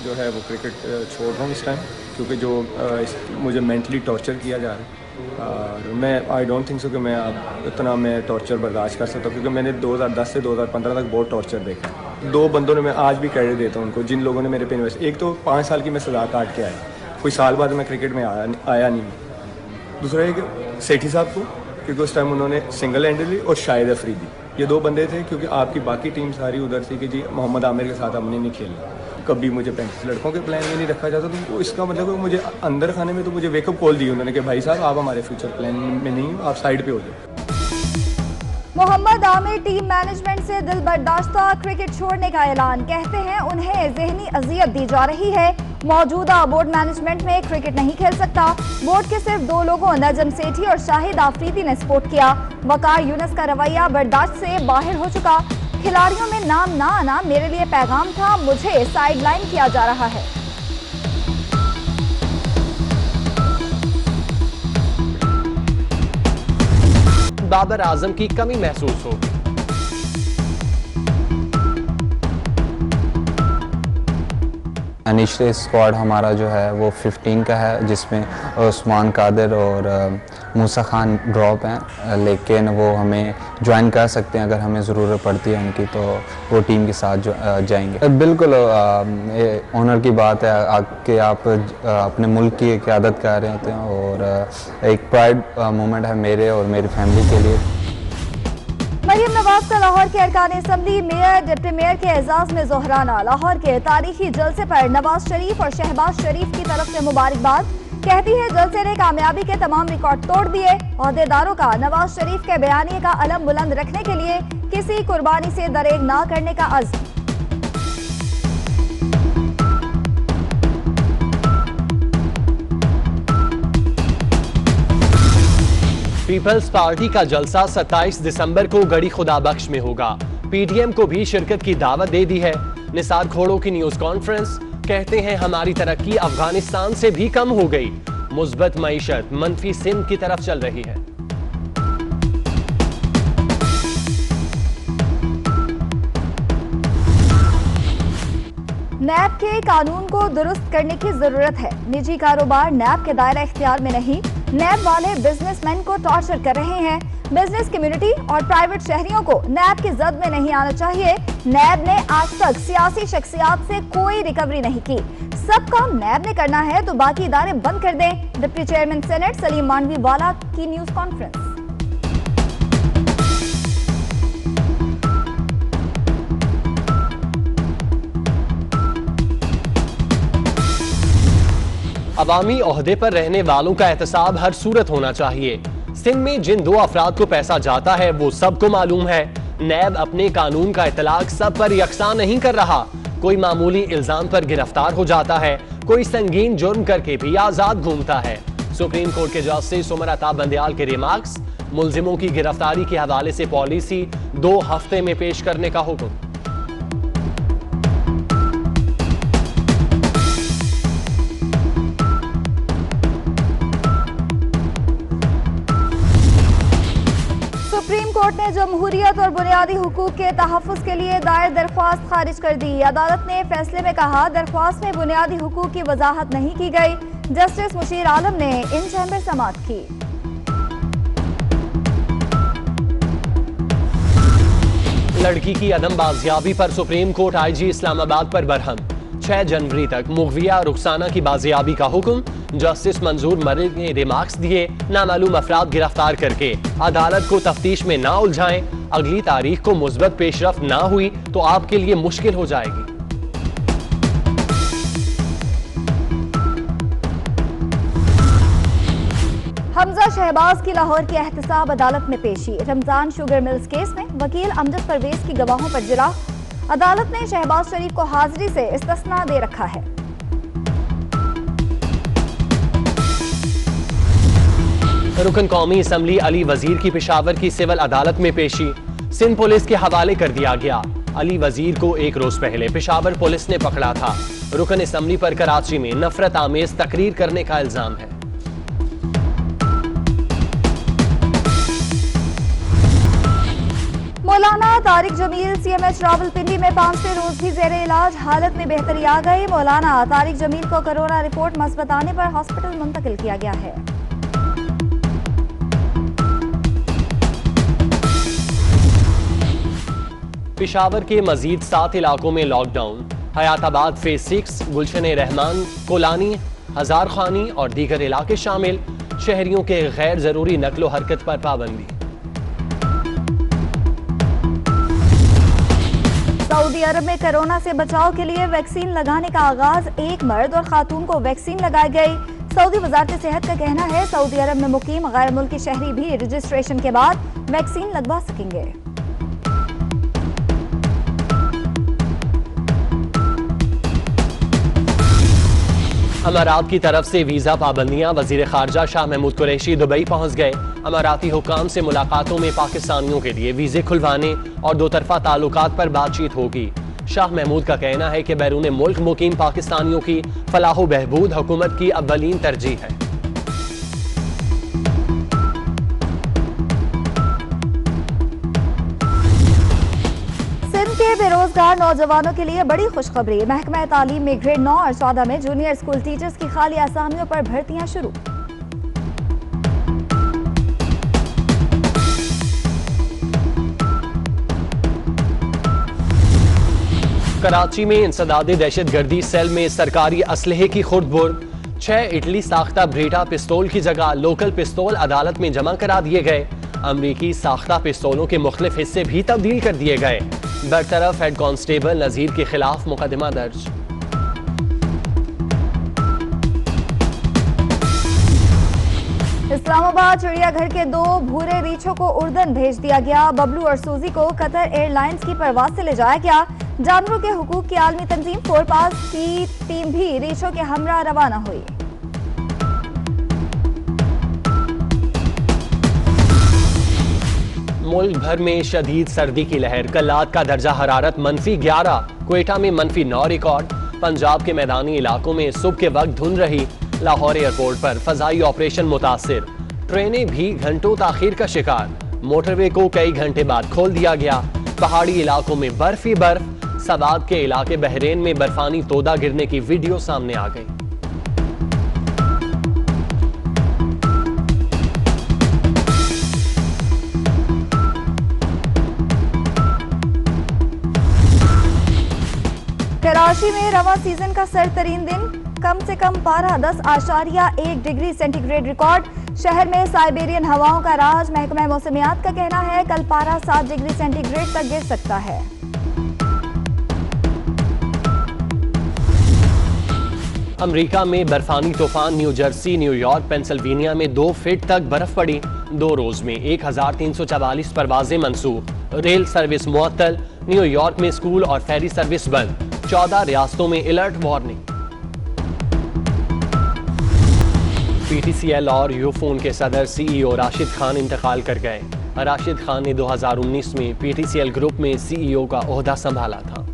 जो है वो क्रिकेट छोड़ रहा हूँ इस टाइम, क्योंकि जो मुझे मेंटली टॉर्चर किया जा रहा है, मैं आई डोंट थिंक सो कि मैं अब इतना मैं टॉर्चर बर्दाश्त कर सकता हूँ, क्योंकि मैंने 2010 से 2015 तक बहुत टॉर्चर देखा। 2 बंदों ने, मैं आज भी क्रेडिट देता हूँ उनको, जिन लोगों ने मेरे पे इन्वेस्ट, एक तो 5 साल की मैं सजा काट के आया, कोई साल बाद मैं क्रिकेट में आया नहीं। दूसरा एक सेठी साहब को, क्योंकि उस टाइम उन्होंने सिंगल हैंडली और शाहिद अफरीदी, ये 2 बंदे थे, क्योंकि आपकी बाकी टीम सारी उधर थी कि जी मोहम्मद आमिर के साथ हमने नहीं खेला, कभी मुझे 35 लड़कों के प्लान में नहीं रखा जाता। तो इसका मतलब मुझे अंदर खाने में तो मुझे वेकअप कॉल दी उन्होंने कि भाई साहब आप हमारे फ्यूचर प्लान में नहीं, आप साइड पे हो जाओ। मोहम्मद आमिर टीम मैनेजमेंट से दिल बर्दाश्ता क्रिकेट छोड़ने का ऐलान। कहते हैं उन्हें ज़हनी अजियत दी जा रही है, मौजूदा बोर्ड मैनेजमेंट में क्रिकेट नहीं खेल सकता। बोर्ड के सिर्फ 2 लोगों नजम सेठी और शाहिद आफरीदी ने सपोर्ट किया। वकार यूनुस का रवैया बर्दाश्त से बाहर हो चुका। खिलाड़ियों में नाम ना आना मेरे लिए पैगाम था, मुझे साइडलाइन किया जा रहा है। बाबर आजम की कमी महसूस होगी। इनिशियल स्क्वाड हमारा जो है वो 15 का है, जिसमें उस्मान कादिर और मूसा खान ड्रॉप हैं, लेकिन वो हमें ज्वाइन कर सकते हैं अगर हमें ज़रूरत पड़ती है उनकी, तो वो टीम के साथ जो जाएंगे। बिल्कुल ऑनर की बात है कि आप अपने मुल्क की क़यादत कर रहे होते हैं, और एक प्राइड मोमेंट है मेरे और मेरी फैमिली के लिए। मरियम नवाज का लाहौर के अरकान असम्बली, मेयर, डिप्टी मेयर के एजाज में जोहराना। लाहौर के तारीखी जलसे पर नवाज शरीफ और शहबाज शरीफ की तरफ से मुबारकबाद। कहती है जलसे ने कामयाबी के तमाम रिकॉर्ड तोड़ दिए। ओहदेदारों का नवाज शरीफ के बयानिए का अलम बुलंद रखने के लिए किसी कुर्बानी से दरेग ना करने का अज़्म। पीपल्स पार्टी का जलसा 27 दिसंबर को गड़ी खुदा बख्श में होगा। पीडीएम को भी शिरकत की दावत दे दी है। निसार खोड़ो की न्यूज कॉन्फ्रेंस। कहते हैं हमारी तरक्की अफगानिस्तान से भी कम हो गई। मुस्बत मईशत मनफी सिंध की तरफ चल रही है। नैब के कानून को दुरुस्त करने की जरूरत है। निजी कारोबार नैब के दायरा इख्तियार में नहीं। नैब वाले बिजनेसमैन को टॉर्चर कर रहे हैं। बिजनेस कम्युनिटी और प्राइवेट शहरियों को नैब की जद में नहीं आना चाहिए। नैब ने आज तक सियासी शख्सियात से कोई रिकवरी नहीं की। सब काम नैब ने करना है तो बाकी इदारे बंद कर दें। डिप्टी चेयरमैन सेनेट सलीम मानवी वाला की न्यूज कॉन्फ्रेंस। अवामी ओहदे पर रहने वालों का एहतसाब हर सूरत होना चाहिए। सिंध में जिन 2 अफराद को पैसा जाता है वो सबको मालूम है। नैब अपने कानून का इतलाक सब पर यकसा नहीं कर रहा। कोई मामूली इल्जाम पर गिरफ्तार हो जाता है, कोई संगीन जुर्म करके भी आजाद घूमता है। सुप्रीम कोर्ट के जस्टिस उमर अता बंदयाल के रिमार्क्स। मुल्जिमों की गिरफ्तारी के हवाले से पॉलिसी 2 हफ्ते में पेश करने का हुक्म। सुप्रीम कोर्ट ने जमहूरियत और बुनियादी हुकूक के तहफ़्फ़ुज़ के लिए दायर दरख्वास्त खारिज कर दी। अदालत ने फैसले में कहा दरख्वास्त में बुनियादी हुकूक की वजाहत नहीं की गई। जस्टिस मुशीर आलम ने इन चैम्बर समाअत की। लड़की की अदम बाजियाबी पर सुप्रीम कोर्ट आईजी इस्लामाबाद पर बरहम। 6 जनवरी तक मुगविया रुखसाना की बाजियाबी का हुक्म। जस्टिस मंजूर मलिक ने रिमार्क्स दिए नामालूम अफराद गिरफ्तार करके अदालत को तफ्तीश में ना उलझाएं। अगली तारीख को मुस्बत पेशरफ ना हुई तो आपके लिए मुश्किल हो जाएगी। हमजा शहबाज की लाहौर की एहतसाब अदालत में पेशी। रमजान शुगर मिल्स केस में वकील अमजद परवेज की गवाहों पर जिरा। अदालत ने शहबाज शरीफ को हाजिरी से इस्तिस्ना दे रखा है। रुकन कौमी असम्बली अली वजीर की पेशावर की सिविल अदालत में पेशी। सिंध पुलिस के हवाले कर दिया गया। अली वजीर को 1 रोज पहले पेशावर पुलिस ने पकड़ा था। रुकन असम्बली पर कराची में नफरत आमेज तकरीर करने का इल्जाम है। मौलाना तारिक जमील CMH रावलपिंडी में 5वें रोज भी जेर इलाज, हालत में बेहतरी आ गई। मौलाना तारिक जमील को कोरोना रिपोर्ट मस्बत आने पर हॉस्पिटल मुंतकिल किया गया है। पेशावर के मजीद 7 इलाकों में लॉकडाउन। हयाताबाद फेज 6, गुलशन-ए-रहमान, कोलानी, हजार खानी और दीगर इलाके शामिल। शहरियों के गैर जरूरी नकलो हरकत पर पाबंदी। सऊदी अरब में कोरोना से बचाव के लिए वैक्सीन लगाने का आगाज। एक मर्द और खातून को वैक्सीन लगाई गई। सऊदी वजारत सेहत का कहना है सऊदी अरब में मुकीम गैर मुल्की शहरी भी रजिस्ट्रेशन के बाद वैक्सीन लगवा सकेंगे। अमारात की तरफ से वीजा पाबंदियां। वजीर खारजा शाह महमूद कुरैशी दुबई पहुंच गए। अमाराती हुकाम से मुलाकातों में पाकिस्तानियों के लिए वीजे खुलवाने और दो तरफा ताल्लुकात पर बातचीत होगी। शाह महमूद का कहना है कि बैरून मुल्क मुकीम पाकिस्तानियों की फलाह बहबूद हुकूमत की अव्वलीन तरजीह है। के बेरोजगार नौजवानों के लिए बड़ी खुशखबरी। महकमा तालीम में ग्रेड 9 और 14 में जूनियर स्कूल टीचर्स की खाली असामियों पर भर्तियां शुरू। कराची में इंसदादे दहशतगर्दी सेल में सरकारी असलहे की खुर्द-बुर्द। 6 इटली साख्ता ब्रेटा पिस्तौल की जगह लोकल पिस्तौल अदालत में जमा करा दिए गए। अमरीकी साख्ता पिस्तौलों के मुख्तलिफ हिस्से भी तब्दील कर दिए गए। बरतरफ हेड कांस्टेबल नजीर के खिलाफ मुकदमा दर्ज। इस्लामाबाद चिड़ियाघर के 2 भूरे रीछों को उर्दन भेज दिया गया। बबलू और सूजी को कतर एयरलाइंस की परवाज से ले जाया गया। जानवरों के हुकूक की आलमी तंजीम फोरपास की टीम भी रीछों के हमरा रवाना हुई। मुल्क भर में शदीद सर्दी की लहर। कल रात का दर्जा हरारत -11, क्वेटा में -9 रिकॉर्ड। पंजाब के मैदानी इलाकों में सुबह के वक्त धुंध रही। लाहौर एयरपोर्ट पर फजाई ऑपरेशन मुतासिर। ट्रेनें भी घंटों ताखीर का शिकार। मोटरवे को कई घंटे बाद खोल दिया गया। पहाड़ी इलाकों में बर्फ ही बर्फ। सवाद के इलाके बहरेन में बर्फानी तोदा गिरने की वीडियो सामने आ गई। कराची में रवा सीजन का सरतरीन दिन। कम से कम पारा 10.1 डिग्री सेंटीग्रेड रिकॉर्ड। शहर में साइबेरियन हवाओं का राज। महकमा मौसमियात का कहना है कल पारा 7 डिग्री सेंटीग्रेड तक गिर सकता है। अमेरिका में बर्फानी तूफान। न्यू जर्सी, न्यूयॉर्क, पेंसिल्वेनिया में 2 फीट तक बर्फ पड़ी। 2 रोज में 1344 परवाजें मनसूख। रेल सर्विस मुअत्तल। न्यूयॉर्क में स्कूल और फेरी सर्विस बंद। 14 रियासतों में अलर्ट वार्निंग। PTCL और यूफोन के सदर CEO राशिद खान इंतकाल कर गए। राशिद खान ने 2019 में PTCL ग्रुप में CEO का ओहदा संभाला था।